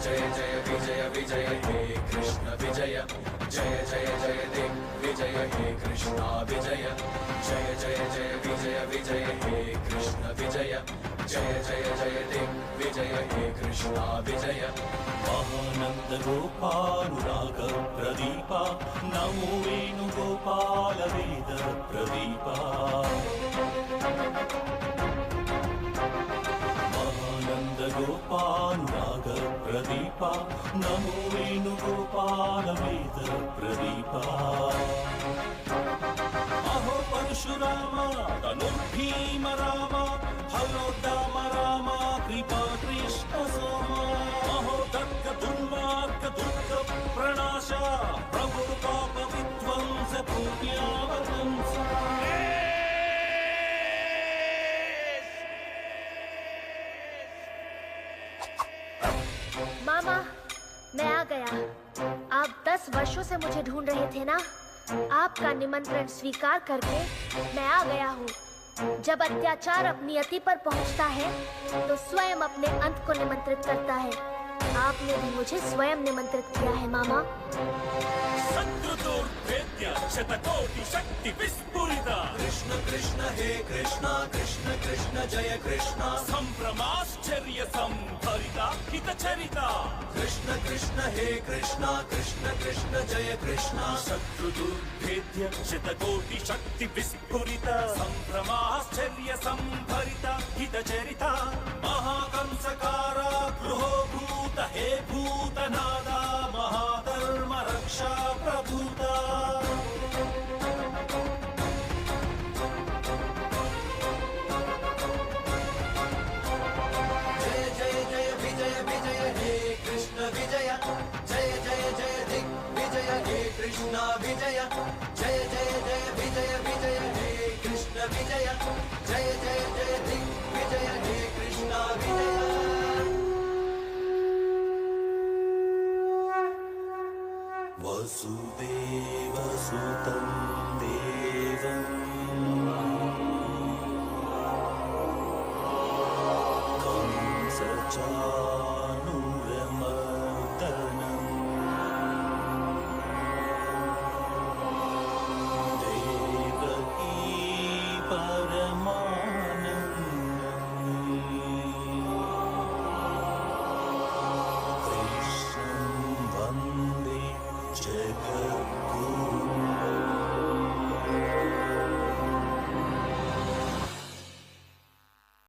जय जय विजय विजय हे कृष्ण विजय, जय जय जय दिग्विजय हे कृष्णा विजय, जय जय जय विजय विजय हे कृष्ण विजय, जय जय जय दिग्विजय हे कृष्णा विजय। महानंद गोपानुराग प्रदीपा, नमो वेणुगोपाल वेद प्रदीपा। महानंद गोपानुराग प्रदीपा, नमो वेणुगोपाल वेद प्रदीपा। अहो परशुराम धनुर्भीम राम, हलो दाम राम कृपा कृष्ण सोम। अहो दर्ग दुर्मार्ग दुर्ग प्रणाश, प्रभु पाप विध्वंस पुण्यावतंस। मामा, मैं आ गया। आप 10 वर्षों से मुझे ढूंढ रहे थे ना? आपका निमंत्रण स्वीकार करके मैं आ गया हूँ। जब अत्याचार अपनी अति पर पहुँचता है तो स्वयं अपने अंत को निमंत्रित करता है। आपने भी मुझे स्वयं निमंत्रित किया है मामा। शत्रुदुर्भेद्य शतकोटि शक्ति विस्फुरिता, कृष्ण कृष्ण हे कृष्णा, कृष्ण कृष्ण जय कृष्णा। संभ्रमाश्चर्य संभरिता हितचरिता, कृष्ण कृष्ण हे कृष्णा, कृष्ण कृष्ण जय कृष्णा। शत्रुदुर्भेद्य शतकोटि शक्ति विस्फुरिता, संभ्रमाश्चर्य संभरिता हितचरिता। महाकंसकारा गृहो भूत हे भूतनादा, महाधर्म रक्षा प्रभूता। जय जय जय विजय विजय हे कृष्ण विजय, जय जय जय दिग्विजय हे कृष्णा विजय, जय जय जय विजय विजय हे कृष्ण विजय, जय जय जय दिग्विजय हे कृष्णा विजय। वसुदेवसुतं देवं कंसचाणूरमर्दनं,